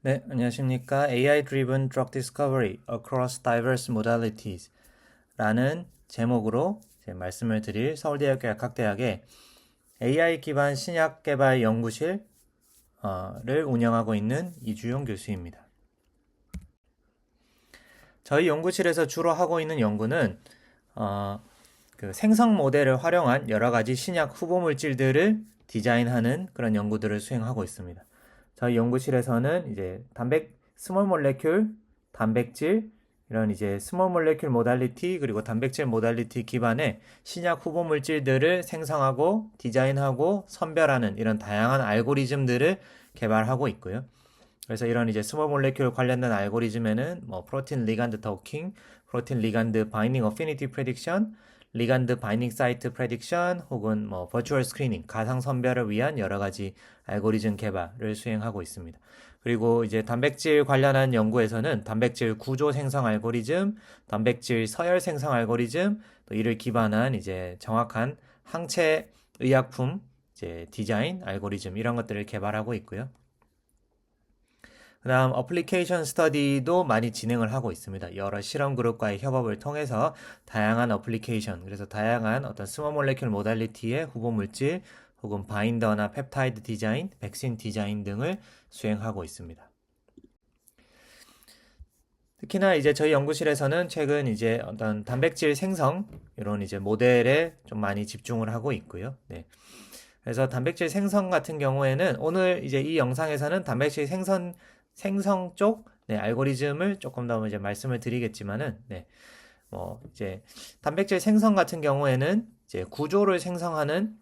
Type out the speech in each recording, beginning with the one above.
네, 안녕하십니까. AI-driven drug discovery across diverse modalities 라는 제목으로 말씀을 드릴 서울대학교 약학대학의 AI 기반 신약 개발 연구실을 운영하고 있는 이주용 교수입니다. 저희 연구실에서 주로 하고 있는 연구는 그 생성 모델을 활용한 여러 가지 신약 후보 물질들을 디자인하는 그런 연구들을 수행하고 있습니다. 저희 연구실에서는 이제 스몰 몰레큘, 단백질, 이런 이제 스몰 몰레큘 모달리티 그리고 단백질 모달리티 기반의 신약 후보 물질들을 생성하고 디자인하고 선별하는 이런 다양한 알고리즘들을 개발하고 있고요. 그래서 이런 이제 스몰 몰레큘 관련된 알고리즘에는 뭐 프로틴 리간드 토킹, 프로틴 리간드 바인딩 어피니티 프레딕션, 리간드 바인딩 사이트 프레딕션 혹은 뭐 버추얼 스크리닝, 가상 선별을 위한 여러 가지 알고리즘 개발을 수행하고 있습니다. 그리고 이제 단백질 관련한 연구에서는 단백질 구조 생성 알고리즘, 단백질 서열 생성 알고리즘, 또 이를 기반한 이제 정확한 항체 의약품 이제 디자인 알고리즘 이런 것들을 개발하고 있고요. 그 다음 어플리케이션 스터디도 많이 진행을 하고 있습니다. 여러 실험 그룹과의 협업을 통해서 다양한 어플리케이션, 그래서 다양한 어떤 스몰 몰레큘 모달리티의 후보 물질 혹은 바인더나 펩타이드 디자인, 백신 디자인 등을 수행하고 있습니다. 특히나 이제 저희 연구실에서는 최근 이제 어떤 단백질 생성 이런 이제 모델에 좀 많이 집중을 하고 있고요. 네. 그래서 단백질 생성 같은 경우에는 오늘 이제 이 영상에서는 단백질 생성 쪽 네, 알고리즘을 조금 더 이제 말씀을 드리겠지만은 네, 뭐 이제 단백질 생성 같은 경우에는 이제 구조를 생성하는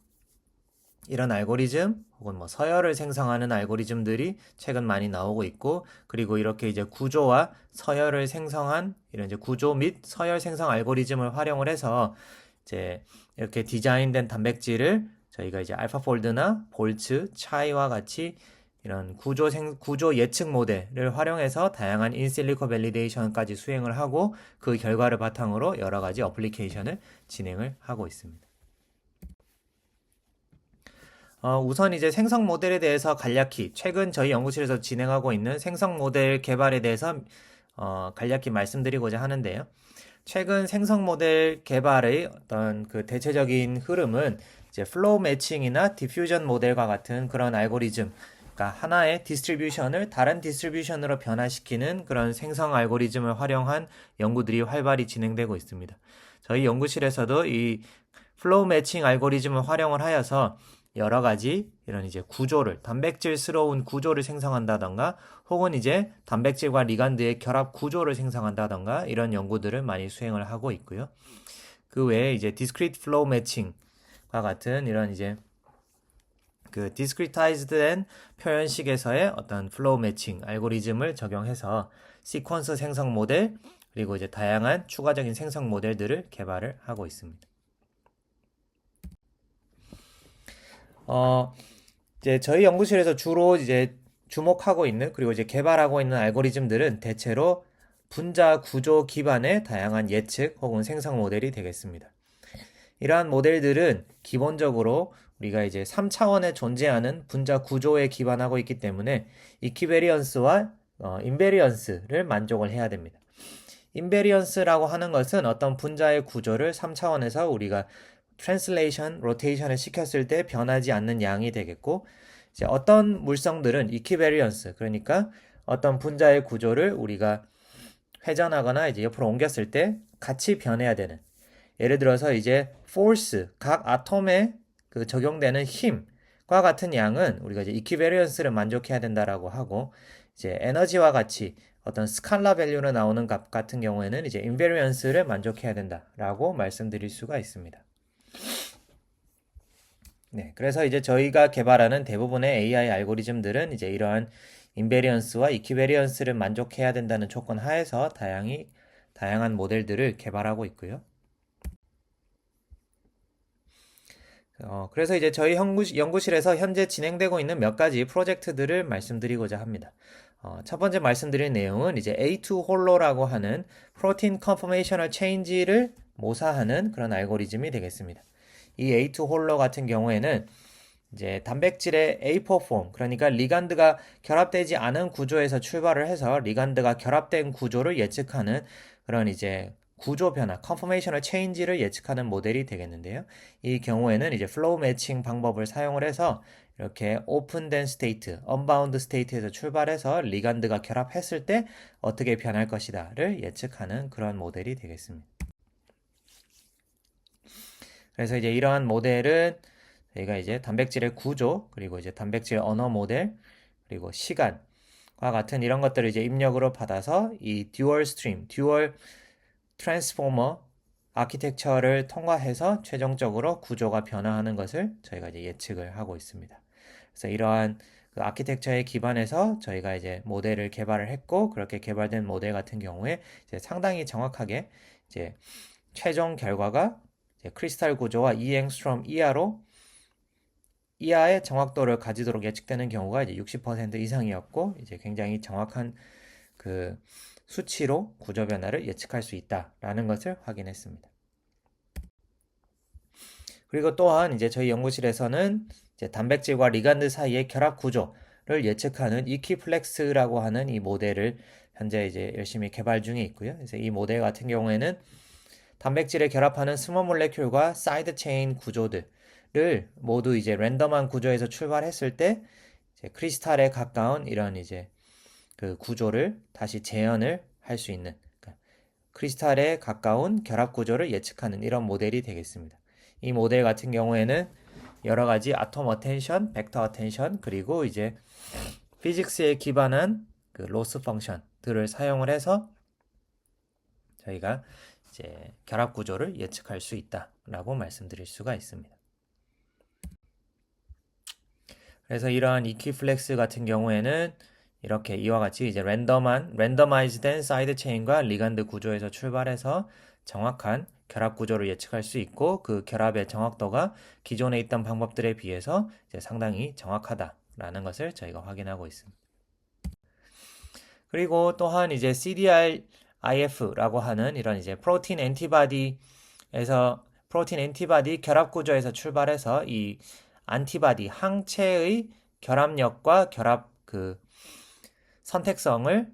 이런 알고리즘 혹은 뭐 서열을 생성하는 알고리즘들이 최근 많이 나오고 있고 그리고 이렇게 이제 구조와 서열을 생성한 이런 이제 구조 및 서열 생성 알고리즘을 활용을 해서 이제 이렇게 디자인된 단백질을 저희가 이제 알파폴드나 볼츠, 차이와 같이 이런 구조 예측 모델을 활용해서 다양한 인실리코 밸리데이션까지 수행을 하고 그 결과를 바탕으로 여러 가지 어플리케이션을 진행을 하고 있습니다. 우선 이제 생성 모델에 대해서 간략히 최근 저희 연구실에서 진행하고 있는 생성 모델 개발에 대해서 간략히 말씀드리고자 하는데요. 최근 생성 모델 개발의 어떤 그 대체적인 흐름은 이제 플로우 매칭이나 디퓨전 모델과 같은 그런 알고리즘, 그러니까 하나의 디스트리뷰션을 다른 디스트리뷰션으로 변화시키는 그런 생성 알고리즘을 활용한 연구들이 활발히 진행되고 있습니다. 저희 연구실에서도 이 플로우 매칭 알고리즘을 활용을 하여서 여러 가지 이런 이제 단백질스러운 구조를 생성한다던가 혹은 이제 단백질과 리간드의 결합 구조를 생성한다던가 이런 연구들을 많이 수행을 하고 있고요. 그 외에 이제 discrete flow matching과 같은 이런 이제 그 discretized된 표현식에서의 어떤 flow matching 알고리즘을 적용해서 시퀀스 생성 모델 그리고 이제 다양한 추가적인 생성 모델들을 개발을 하고 있습니다. 어, 이제 저희 연구실에서 주로 이제 주목하고 있는 그리고 이제 개발하고 있는 알고리즘들은 대체로 분자 구조 기반의 다양한 예측 혹은 생성 모델이 되겠습니다. 이러한 모델들은 기본적으로 우리가 이제 3차원에 존재하는 분자 구조에 기반하고 있기 때문에 이퀴베리언스와 인베리언스를 만족을 해야 됩니다. 인베리언스라고 하는 것은 어떤 분자의 구조를 3차원에서 우리가 트랜슬레이션, 로테이션을 시켰을 때 변하지 않는 양이 되겠고 이제 어떤 물성들은 이퀴베리언스 그러니까 어떤 분자의 구조를 우리가 회전하거나 이제 옆으로 옮겼을 때 같이 변해야 되는 예를 들어서 이제 force 각 아톰에 그 적용되는 힘과 같은 양은 우리가 이제 이퀴베리언스를 만족해야 된다라고 하고 이제 에너지와 같이 어떤 스칼라 밸류로 나오는 값 같은 경우에는 이제 인베리언스를 만족해야 된다라고 말씀드릴 수가 있습니다. 네, 그래서 이제 저희가 개발하는 대부분의 AI 알고리즘들은 이제 이러한 인베리언스와 이퀴베리언스를 만족해야 된다는 조건 하에서 다양한 모델들을 개발하고 있고요. 그래서 이제 저희 연구실에서 현재 진행되고 있는 몇 가지 프로젝트들을 말씀드리고자 합니다. 첫 번째 말씀드릴 내용은 이제 A2 홀로라고 하는 프로틴 컨포메이셔널 체인지를 모사하는 그런 알고리즘이 되겠습니다. 이 A2 홀로 같은 경우에는 이제 단백질의 A4 폼, 그러니까 리간드가 결합되지 않은 구조에서 출발을 해서 리간드가 결합된 구조를 예측하는 그런 이제 구조 변화, 컨포메이셔널 체인지를 예측하는 모델이 되겠는데요. 이 경우에는 이제 플로우 매칭 방법을 사용을 해서 이렇게 오픈된 스테이트, 언바운드 스테이트에서 출발해서 리간드가 결합했을 때 어떻게 변할 것이다를 예측하는 그런 모델이 되겠습니다. 그래서 이제 이러한 모델은 저희가 이제 단백질의 구조, 그리고 이제 단백질 언어 모델, 그리고 시간과 같은 이런 것들을 이제 입력으로 받아서 이 듀얼 스트림, 듀얼 트랜스포머 아키텍처를 통과해서 최종적으로 구조가 변화하는 것을 저희가 이제 예측을 하고 있습니다. 그래서 이러한 그 아키텍처에 기반해서 저희가 이제 모델을 개발을 했고, 그렇게 개발된 모델 같은 경우에 이제 상당히 정확하게 이제 최종 결과가 이제 크리스탈 구조와 이앵스트롬 이하로 이하의 정확도를 가지도록 예측되는 경우가 이제 60% 이상이었고, 이제 굉장히 정확한 그 수치로 구조 변화를 예측할 수 있다라는 것을 확인했습니다. 그리고 또한 이제 저희 연구실에서는 이제 단백질과 리간드 사이의 결합 구조를 예측하는 이퀴플렉스라고 하는 이 모델을 현재 이제 열심히 개발 중에 있고요. 그래서 이 모델 같은 경우에는 단백질에 결합하는 스몰 몰레큘과 사이드 체인 구조들을 모두 이제 랜덤한 구조에서 출발했을 때 이제 크리스탈에 가까운 이런 이제 그 구조를 다시 재현을 할 수 있는, 그러니까 크리스탈에 가까운 결합 구조를 예측하는 이런 모델이 되겠습니다. 이 모델 같은 경우에는 여러 가지 아톰 어텐션, 벡터 어텐션, 그리고 이제 피직스에 기반한 그 로스 펑션들을 사용을 해서 저희가 이제 결합 구조를 예측할 수 있다라고 말씀드릴 수가 있습니다. 그래서 이러한 이퀴플렉스 같은 경우에는 이렇게 이와 같이 이제 랜더마이즈된 사이드 체인과 리간드 구조에서 출발해서 정확한 결합 구조를 예측할 수 있고, 그 결합의 정확도가 기존에 있던 방법들에 비해서 이제 상당히 정확하다라는 것을 저희가 확인하고 있습니다. 그리고 또한 이제 CDR-IF라고 하는 이런 이제 프로틴 엔티바디 결합 구조에서 출발해서 이 안티바디 항체의 결합력과 결합 그 선택성을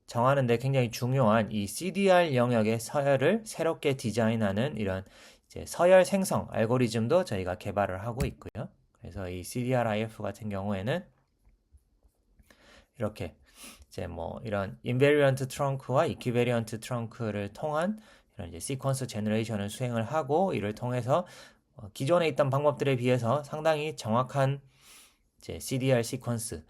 정하는 데 굉장히 중요한 이 CDR 영역의 서열을 새롭게 디자인하는 이런 이제 서열 생성 알고리즘도 저희가 개발을 하고 있고요. 그래서 이 CDR-IF 같은 경우에는 이렇게 이제 뭐 이런 인베리언트 트렁크와 이퀴베리언트 트렁크를 통한 이런 이제 시퀀스 제너레이션을 수행을 하고, 이를 통해서 기존에 있던 방법들에 비해서 상당히 정확한 이제 CDR 시퀀스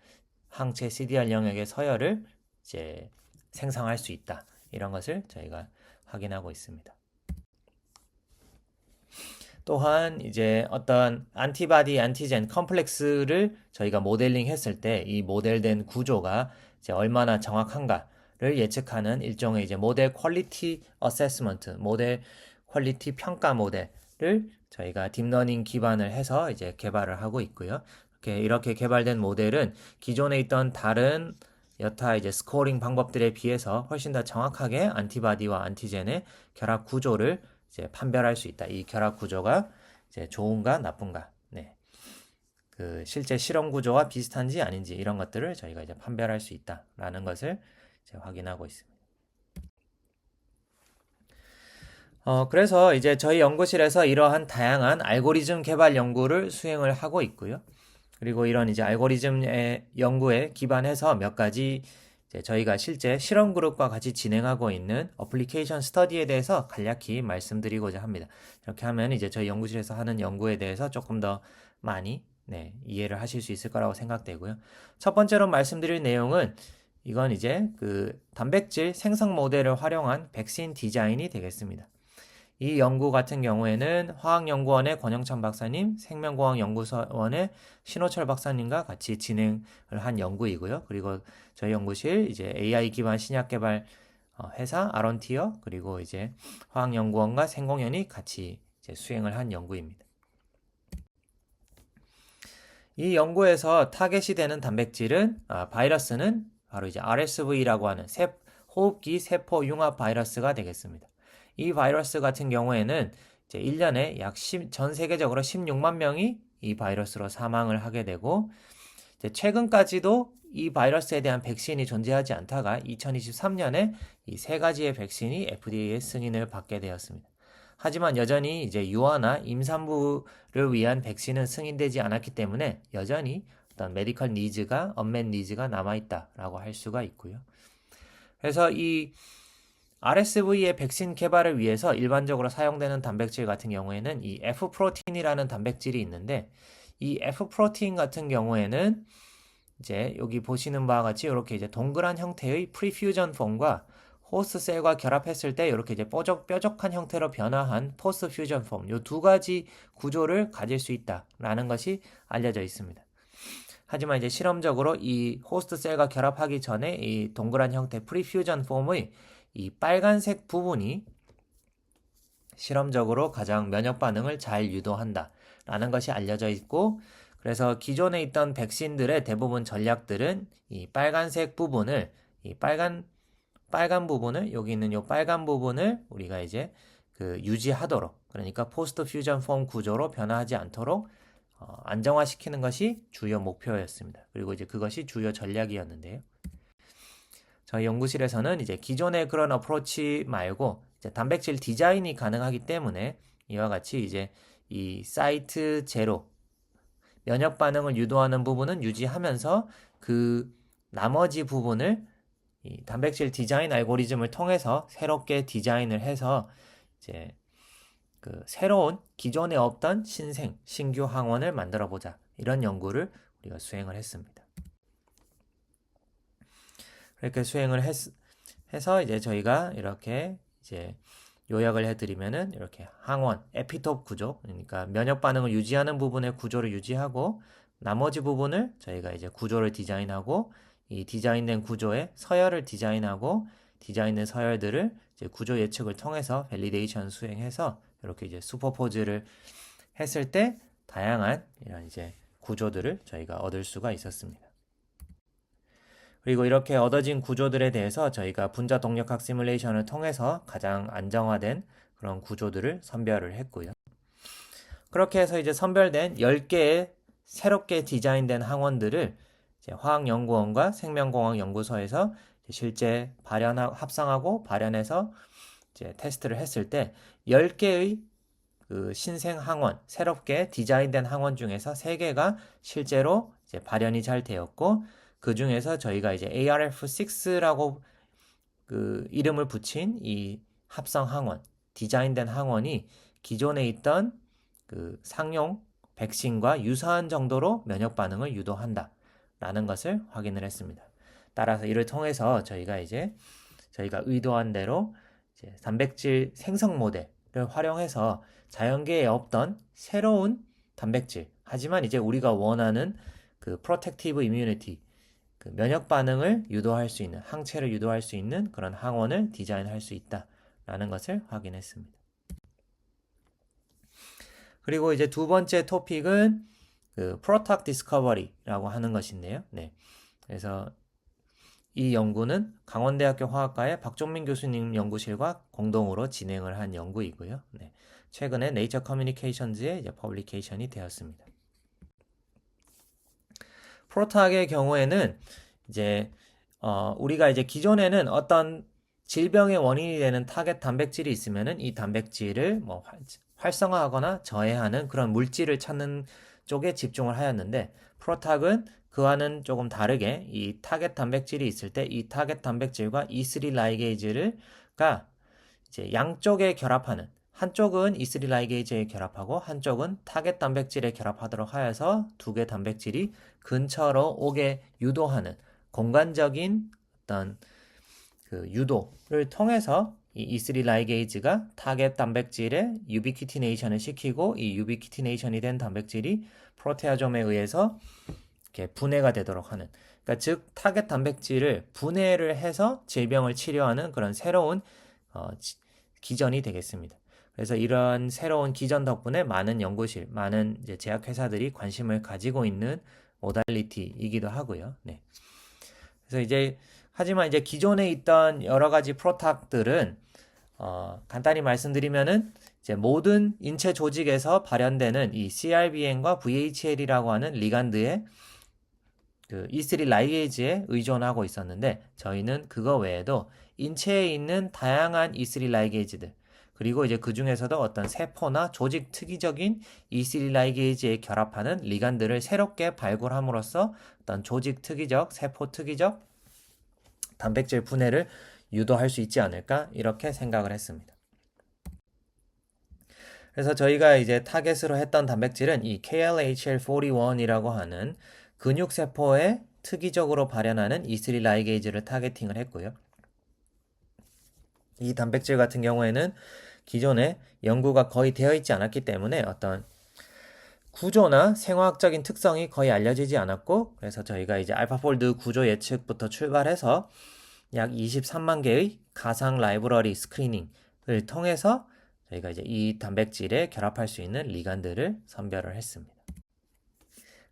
항체 CDR 영역의 서열을 이제 생성할 수 있다. 이런 것을 저희가 확인하고 있습니다. 또한 이제 어떤 안티바디, 안티젠 컴플렉스를 저희가 모델링 했을 때 이 모델된 구조가 이제 얼마나 정확한가를 예측하는 일종의 이제 모델 퀄리티 어세스먼트, 모델 퀄리티 평가 모델을 저희가 딥러닝 기반을 해서 이제 개발을 하고 있고요. 이렇게 개발된 모델은 기존에 있던 다른 여타 이제 스코어링 방법들에 비해서 훨씬 더 정확하게 안티바디와 안티젠의 결합 구조를 이제 판별할 수 있다. 이 결합 구조가 이제 좋은가 나쁜가, 네, 그 실제 실험 구조와 비슷한지 아닌지 이런 것들을 저희가 이제 판별할 수 있다라는 것을 이제 확인하고 있습니다. 그래서 이제 저희 연구실에서 이러한 다양한 알고리즘 개발 연구를 수행을 하고 있고요. 그리고 이런 이제 알고리즘의 연구에 기반해서 몇 가지 이제 저희가 실제 실험 그룹과 같이 진행하고 있는 어플리케이션 스터디에 대해서 간략히 말씀드리고자 합니다. 이렇게 하면 이제 저희 연구실에서 하는 연구에 대해서 조금 더 많이 이해를 하실 수 있을 거라고 생각되고요. 첫 번째로 말씀드릴 내용은 이건 이제 그 단백질 생성 모델을 활용한 백신 디자인이 되겠습니다. 이 연구 같은 경우에는 화학연구원의 권영찬 박사님, 생명공학연구원의 신호철 박사님과 같이 진행을 한 연구이고요. 그리고 저희 연구실 이제 AI 기반 신약 개발 회사 아론티어, 그리고 이제 화학연구원과 생공연이 같이 이제 수행을 한 연구입니다. 이 연구에서 타겟이 되는 단백질은 바이러스는 바로 이제 RSV라고 하는 호흡기 세포 융합 바이러스가 되겠습니다. 이 바이러스 같은 경우에는 이제 1년에 전 세계적으로 16만 명이 이 바이러스로 사망을 하게 되고, 이제 최근까지도 이 바이러스에 대한 백신이 존재하지 않다가 2023년에 이 세 가지의 백신이 FDA의 승인을 받게 되었습니다. 하지만 여전히 이제 유아나 임산부를 위한 백신은 승인되지 않았기 때문에 여전히 어떤 메디컬 니즈가, 언맷 니즈가 남아있다라고 할 수가 있고요. 그래서 이 RSV의 백신 개발을 위해서 일반적으로 사용되는 단백질 같은 경우에는 이 F 프로틴이라는 단백질이 있는데, 이 F 프로틴 같은 경우에는 이제 여기 보시는 바와 같이 이렇게 이제 동그란 형태의 프리퓨전 폼과 호스트 셀과 결합했을 때 이렇게 이제 뾰족한 형태로 변화한 포스트 퓨전 폼, 이 두 가지 구조를 가질 수 있다라는 것이 알려져 있습니다. 하지만 이제 실험적으로 이 호스트 셀과 결합하기 전에 이 동그란 형태 프리퓨전 폼의 이 빨간색 부분이 실험적으로 가장 면역 반응을 잘 유도한다라는 것이 알려져 있고, 그래서 기존에 있던 백신들의 대부분 전략들은 이 빨간색 부분을, 이 빨간 부분을, 여기 있는 이 빨간 부분을 우리가 이제 유지하도록, 그러니까 포스트 퓨전 폼 구조로 변화하지 않도록 안정화시키는 것이 주요 목표였습니다. 그리고 이제 그것이 주요 전략이었는데요. 저희 연구실에서는 이제 기존의 그런 어프로치 말고 이제 단백질 디자인이 가능하기 때문에 이와 같이 이제 이 사이트 제로, 면역 반응을 유도하는 부분은 유지하면서 그 나머지 부분을 이 단백질 디자인 알고리즘을 통해서 새롭게 디자인을 해서 이제 새로운 기존에 없던 신규 항원을 만들어 보자, 이런 연구를 우리가 수행을 했습니다. 이렇게 수행을 해서 이제 저희가 이렇게 이제 요약을 해드리면은 이렇게 항원, 에피톱 구조, 그러니까 면역 반응을 유지하는 부분의 구조를 유지하고, 나머지 부분을 저희가 이제 구조를 디자인하고, 이 디자인된 구조에 서열을 디자인하고, 디자인된 서열들을 이제 구조 예측을 통해서 밸리데이션 수행해서 이렇게 이제 슈퍼포즈를 했을 때 다양한 이런 이제 구조들을 저희가 얻을 수가 있었습니다. 그리고 이렇게 얻어진 구조들에 대해서 저희가 분자 동력학 시뮬레이션을 통해서 가장 안정화된 그런 구조들을 선별을 했고요. 그렇게 해서 이제 선별된 10개의 새롭게 디자인된 항원들을 이제 화학연구원과 생명공학연구소에서 실제 합성하고 발현해서 이제 테스트를 했을 때 10개의 그 신생 항원, 새롭게 디자인된 항원 중에서 3개가 실제로 이제 발현이 잘 되었고, 그 중에서 저희가 이제 ARF6라고 그 이름을 붙인 이 합성 항원, 디자인된 항원이 기존에 있던 그 상용 백신과 유사한 정도로 면역 반응을 유도한다 라는 것을 확인을 했습니다. 따라서 이를 통해서 저희가 의도한 대로 이제 단백질 생성 모델을 활용해서 자연계에 없던 새로운 단백질, 하지만 이제 우리가 원하는 그 프로텍티브 이뮤니티, 그 면역 반응을 유도할 수 있는, 항체를 유도할 수 있는 그런 항원을 디자인할 수 있다라는 것을 확인했습니다. 그리고 이제 두 번째 토픽은 그 프로탁 디스커버리라고 하는 것인데요. 네. 그래서 이 연구는 강원대학교 화학과의 박종민 교수님 연구실과 공동으로 진행을 한 연구이고요. 네. 최근에 네이처 커뮤니케이션즈에 이제 퍼블리케이션이 되었습니다. 프로탁의 경우에는 이제 우리가 이제 기존에는 어떤 질병의 원인이 되는 타겟 단백질이 있으면은 이 단백질을 뭐 활성화하거나 저해하는 그런 물질을 찾는 쪽에 집중을 하였는데, 프로탁은 그와는 조금 다르게 이 타겟 단백질이 있을 때 이 타겟 단백질과 E3 라이게이즈가 이제 양쪽에 결합하는, 한쪽은 E3 라이게이즈에 결합하고 한쪽은 타겟 단백질에 결합하도록 하여서 두 개 단백질이 근처로 오게 유도하는 공간적인 어떤 그 유도를 통해서 이 E3 라이게이즈가 타겟 단백질에 유비퀴티네이션을 시키고, 이 유비퀴티네이션이 된 단백질이 프로테아좀에 의해서 이렇게 분해가 되도록 하는, 그러니까 즉 타겟 단백질을 분해를 해서 질병을 치료하는 그런 새로운 기전이 되겠습니다. 그래서 이런 새로운 기전 덕분에 많은 연구실, 많은 이제 제약회사들이 관심을 가지고 있는 모달리티이기도 하고요. 네. 그래서 이제 하지만 이제 기존에 있던 여러 가지 프로탁들은 간단히 말씀드리면은 이제 모든 인체 조직에서 발현되는 이 CRBN과 VHL이라고 하는 리간드의 그 E3 라이게이즈에 의존하고 있었는데 저희는 그거 외에도 인체에 있는 다양한 E3 라이게이즈들 그리고 이제 그 중에서도 어떤 세포나 조직 특이적인 E3 라이게이즈에 결합하는 리간드를 새롭게 발굴함으로써 어떤 조직 특이적, 세포 특이적 단백질 분해를 유도할 수 있지 않을까 이렇게 생각을 했습니다. 그래서 저희가 이제 타겟으로 했던 단백질은 이 KLHL41이라고 하는 근육세포에 특이적으로 발현하는 E3 라이게이즈를 타겟팅을 했고요. 이 단백질 같은 경우에는 기존에 연구가 거의 되어 있지 않았기 때문에 어떤 구조나 생화학적인 특성이 거의 알려지지 않았고 그래서 저희가 이제 알파폴드 구조 예측부터 출발해서 약 23만 개의 가상 라이브러리 스크리닝을 통해서 저희가 이제 이 단백질에 결합할 수 있는 리간드를 선별을 했습니다.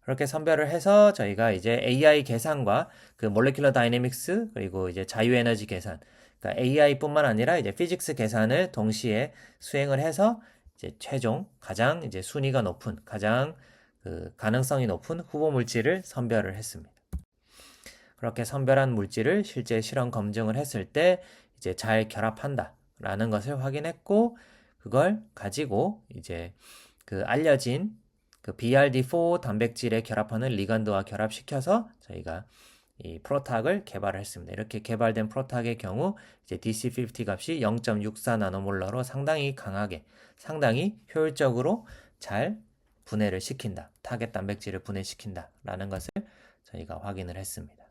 그렇게 선별을 해서 저희가 이제 AI 계산과 그 몰레큘러 다이내믹스 그리고 이제 자유에너지 계산, 그러니까 AI뿐만 아니라 이제 피직스 계산을 동시에 수행을 해서 이제 최종 가장 이제 순위가 높은 가장 그 가능성이 높은 후보 물질을 선별을 했습니다. 그렇게 선별한 물질을 실제 실험 검증을 했을 때 이제 잘 결합한다라는 것을 확인했고 그걸 가지고 이제 그 알려진 그 BRD4 단백질에 결합하는 리간드와 결합시켜서 저희가 이 프로탁을 개발을 했습니다. 이렇게 개발된 프로탁의 경우 이제 DC50 값이 0.64 나노몰러로 상당히 강하게, 상당히 효율적으로 잘 분해를 시킨다. 타겟 단백질을 분해시킨다. 라는 것을 저희가 확인을 했습니다.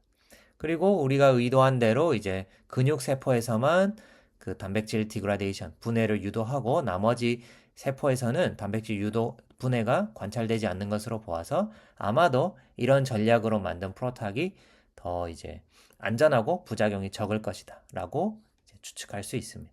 그리고 우리가 의도한 대로 이제 근육세포에서만 그 단백질 디그라데이션, 분해를 유도하고 나머지 세포에서는 단백질 유도 분해가 관찰되지 않는 것으로 보아서 아마도 이런 전략으로 만든 프로탁이 더 이제 안전하고 부작용이 적을 것이다 라고 추측할 수 있습니다.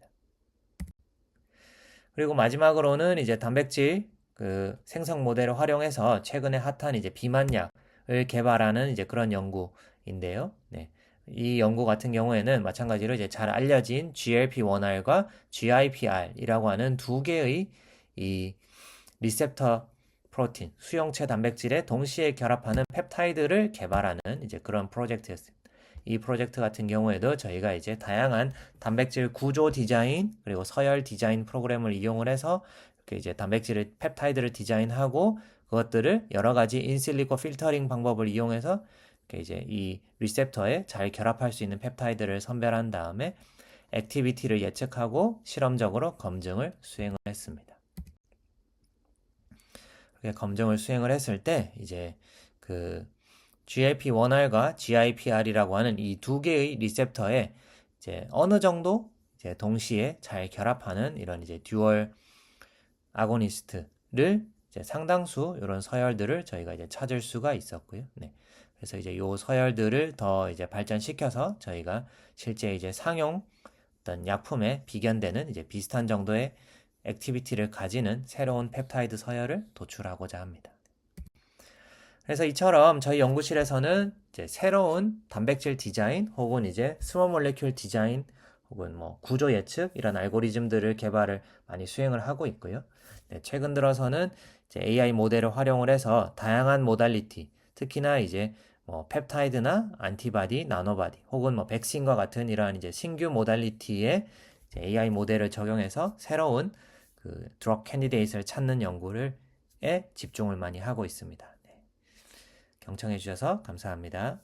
그리고 마지막으로는 이제 단백질 그 생성 모델을 활용해서 최근에 핫한 이제 비만약을 개발하는 이제 그런 연구인데요. 네. 이 연구 같은 경우에는 마찬가지로 이제 잘 알려진 GLP-1R과 GIPR이라고 하는 두 개의 이 리셉터 프로틴, 수용체 단백질에 동시에 결합하는 펩타이드를 개발하는 이제 그런 프로젝트였습니다. 이 프로젝트 같은 경우에도 저희가 이제 다양한 단백질 구조 디자인 그리고 서열 디자인 프로그램을 이용을 해서 이렇게 이제 단백질을 펩타이드를 디자인하고 그것들을 여러 가지 인실리코 필터링 방법을 이용해서 이렇게 이제 이 리셉터에 잘 결합할 수 있는 펩타이드를 선별한 다음에 액티비티를 예측하고 실험적으로 검증을 수행을 했습니다. 그렇게 검증을 수행을 했을 때 이제 그 GLP-1R과 GIPR이라고 하는 이 두 개의 리셉터에 이제 어느 정도 이제 동시에 잘 결합하는 이런 이제 듀얼 아고니스트를 이제 상당수 이런 서열들을 저희가 이제 찾을 수가 있었고요. 네. 그래서 이제 요 서열들을 더 이제 발전시켜서 저희가 실제 이제 상용 어떤 약품에 비견되는 이제 비슷한 정도의 액티비티를 가지는 새로운 펩타이드 서열을 도출하고자 합니다. 그래서 이처럼 저희 연구실에서는 이제 새로운 단백질 디자인 혹은 이제 스몰 몰레큘 디자인 혹은 뭐 구조 예측 이런 알고리즘들을 개발을 많이 수행을 하고 있고요. 네, 최근 들어서는 이제 AI 모델을 활용을 해서 다양한 모달리티, 특히나 이제 뭐 펩타이드나 안티바디, 나노바디 혹은 뭐 백신과 같은 이러한 이제 신규 모달리티의 이제 AI 모델을 적용해서 새로운 그 드럭 캔디데이트를 찾는 연구에 집중을 많이 하고 있습니다. 네. 경청해 주셔서 감사합니다.